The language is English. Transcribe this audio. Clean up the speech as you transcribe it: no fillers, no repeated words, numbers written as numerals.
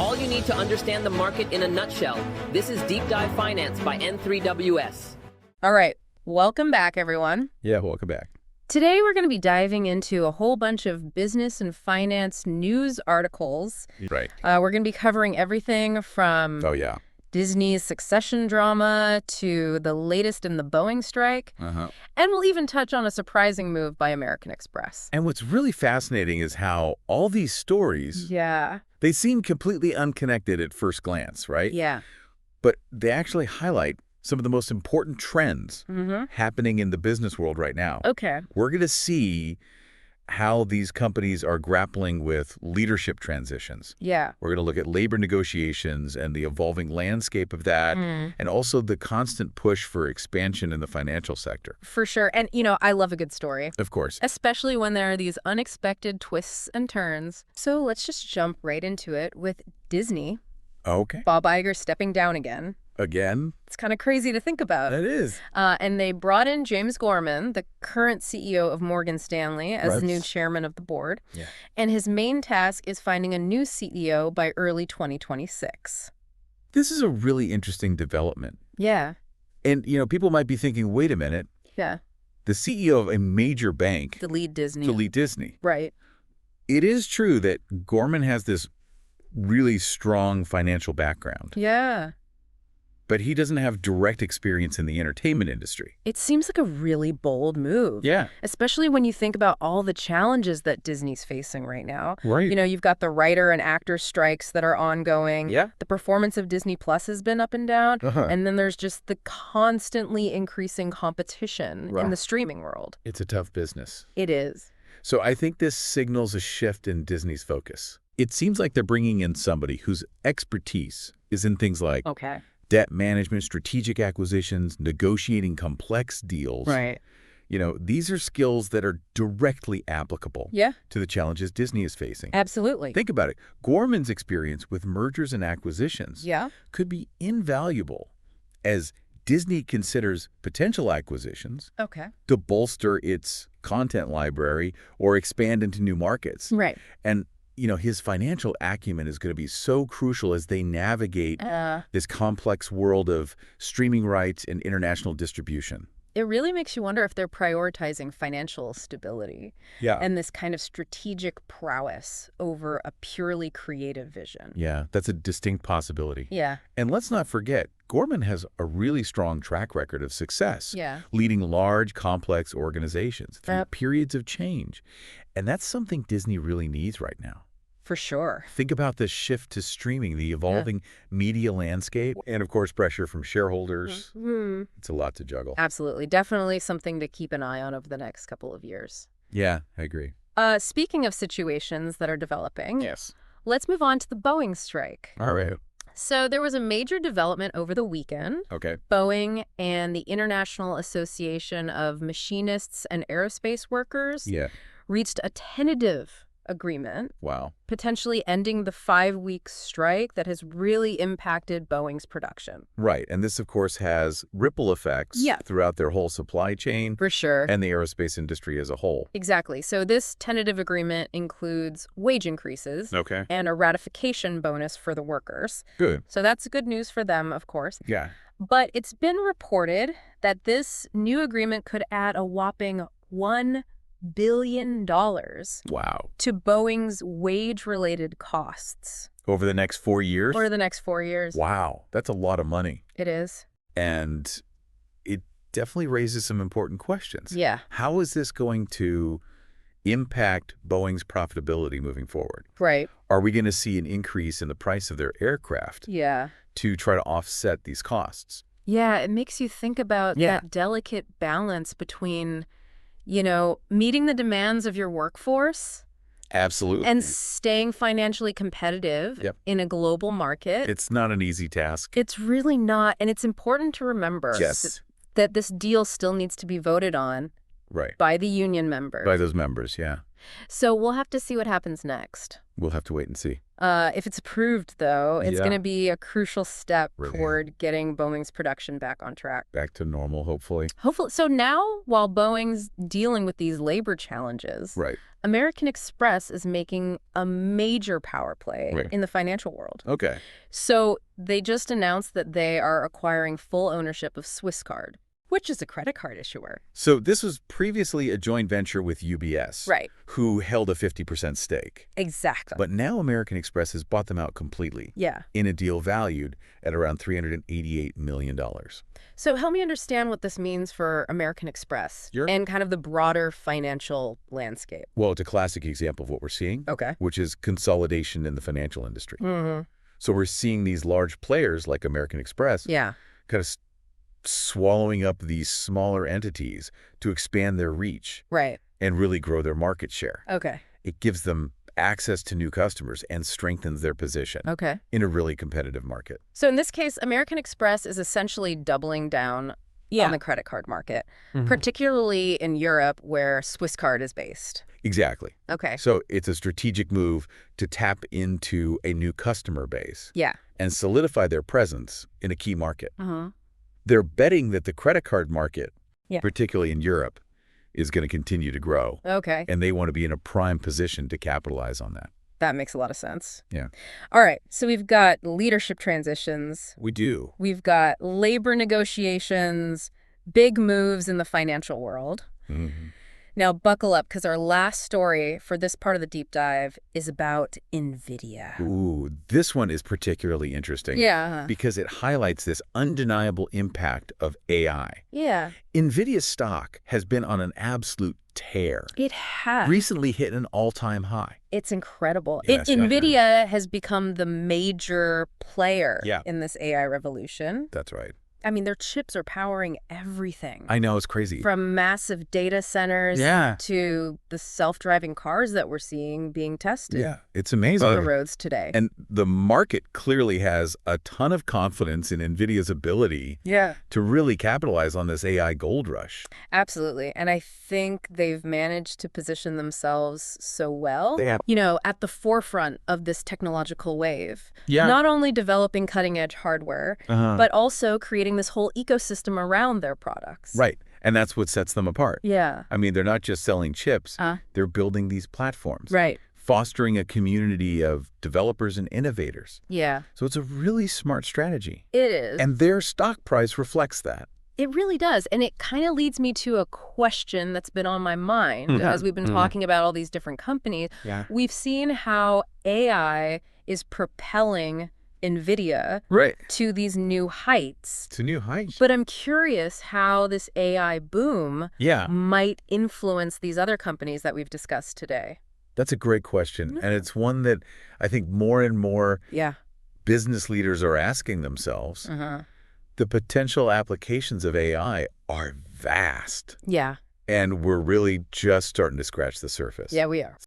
all you need to understand the market in a nutshell. This is Deep Dive Finance by N3WS. All right. Welcome back, everyone. Yeah, welcome back. Today, we're going to be diving into a whole bunch of business and finance news articles. Right. We're going to be covering everything from Disney's succession drama to the latest in the Boeing strike. And we'll even touch on a surprising move by American Express. And what's really fascinating is how all these stories, they seem completely unconnected at first glance, right? Yeah. But they actually highlight some of the most important trends happening in the business world right now. Okay. We're going to see how these companies are grappling with leadership transitions. Yeah. We're going to look at labor negotiations and the evolving landscape of that, and also the constant push for expansion in the financial sector. For sure. And, you know, I love a good story. Of course. Especially when there are these unexpected twists and turns. So let's just jump right into it with Disney. Okay. Bob Iger stepping down again. Again? It's kind of crazy to think about. It is. And they brought in James Gorman, the current CEO of Morgan Stanley, as the new chairman of the board. Yeah. And his main task is finding a new CEO by early 2026. This is a really interesting development. Yeah. And, you know, people might be thinking, wait a minute. Yeah. The CEO of a major bank. To lead Disney. To lead Disney. Right. It is true that Gorman has this really strong financial background. Yeah. But he doesn't have direct experience in the entertainment industry. It seems like a really bold move. Yeah. Especially when you think about all the challenges that Disney's facing right now. Right. You know, you've got the writer and actor strikes that are ongoing. Yeah. The performance of Disney Plus has been up and down. And then there's just the constantly increasing competition in the streaming world. It's a tough business. It is. So I think this signals a shift in Disney's focus. It seems like they're bringing in somebody whose expertise is in things like debt management, strategic acquisitions, negotiating complex deals. Right. You know, these are skills that are directly applicable to the challenges Disney is facing. Absolutely. Think about it. Gorman's experience with mergers and acquisitions could be invaluable as Disney considers potential acquisitions to bolster its content library or expand into new markets. Right. And you know, his financial acumen is going to be so crucial as they navigate this complex world of streaming rights and international distribution. It really makes you wonder if they're prioritizing financial stability and this kind of strategic prowess over a purely creative vision. Yeah, that's a distinct possibility. Yeah. And let's not forget, Gorman has a really strong track record of success, leading large, complex organizations through periods of change. And that's something Disney really needs right now. For sure. Think about the shift to streaming, the evolving media landscape, and of course, pressure from shareholders. It's a lot to juggle. Absolutely. Definitely something to keep an eye on over the next couple of years. Yeah, I agree. Speaking of situations that are developing, let's move on to the Boeing strike. All right. So there was a major development over the weekend. Okay. Boeing and the International Association of Machinists and Aerospace Workers reached a tentative agreement. Wow. Potentially ending the 5-week strike that has really impacted Boeing's production. Right. And this, of course, has ripple effects throughout their whole supply chain. For sure. And the aerospace industry as a whole. Exactly. So this tentative agreement includes wage increases and a ratification bonus for the workers. Good. So that's good news for them, of course. Yeah. But it's been reported that this new agreement could add a whopping $1 billion to Boeing's wage-related costs. Over the next 4 years? Over the next 4 years. Wow. That's a lot of money. It is. And it definitely raises some important questions. Yeah. How is this going to impact Boeing's profitability moving forward? Right. Are we going to see an increase in the price of their aircraft to try to offset these costs? Yeah, it makes you think about that delicate balance between, you know, meeting the demands of your workforce. Absolutely. And staying financially competitive in a global market. It's not an easy task. It's really not. And it's important to remember that this deal still needs to be voted on by the union members. By those members, yeah. So we'll have to see what happens next. We'll have to wait and see. If it's approved, though, it's going to be a crucial step toward getting Boeing's production back on track. Back to normal, hopefully. Hopefully. So now, while Boeing's dealing with these labor challenges, American Express is making a major power play in the financial world. Okay. So they just announced that they are acquiring full ownership of Swisscard, which is a credit card issuer. So this was previously a joint venture with UBS, who held a 50% stake. Exactly. But now American Express has bought them out completely in a deal valued at around $388 million. So help me understand what this means for American Express and kind of the broader financial landscape. Well, it's a classic example of what we're seeing, which is consolidation in the financial industry. So we're seeing these large players like American Express kind of swallowing up these smaller entities to expand their reach and really grow their market share. It gives them access to new customers and strengthens their position in a really competitive market. So in this case, American Express is essentially doubling down on the credit card market, particularly in Europe where Swisscard is based. Exactly. So it's a strategic move to tap into a new customer base and solidify their presence in a key market. They're betting that the credit card market, particularly in Europe, is going to continue to grow. And they want to be in a prime position to capitalize on that. That makes a lot of sense. All right. So we've got leadership transitions. We do. We've got labor negotiations, big moves in the financial world. Now, buckle up, because our last story for this part of the deep dive is about Nvidia. Ooh, this one is particularly interesting. Because it highlights this undeniable impact of AI. Nvidia's stock has been on an absolute tear. It has. Recently hit an all-time high. It's incredible. Nvidia has become the major player in this AI revolution. That's right. I mean, their chips are powering everything. I know, it's crazy. From massive data centers to the self-driving cars that we're seeing being tested. It's amazing. On the roads today. And the market clearly has a ton of confidence in Nvidia's ability to really capitalize on this AI gold rush. Absolutely. And I think they've managed to position themselves so well, you know, at the forefront of this technological wave. Not only developing cutting-edge hardware, but also creating this whole ecosystem around their products. And that's what sets them apart. I mean, they're not just selling chips. They're building these platforms. Fostering a community of developers and innovators. So it's a really smart strategy. It is. And their stock price reflects that. It really does. And it kind of leads me to a question that's been on my mind as we've been talking about all these different companies. We've seen how AI is propelling Nvidia to these new heights. To new heights. But I'm curious how this AI boom might influence these other companies that we've discussed today. That's a great question. And it's one that I think more and more business leaders are asking themselves. The potential applications of AI are vast. And we're really just starting to scratch the surface. We are.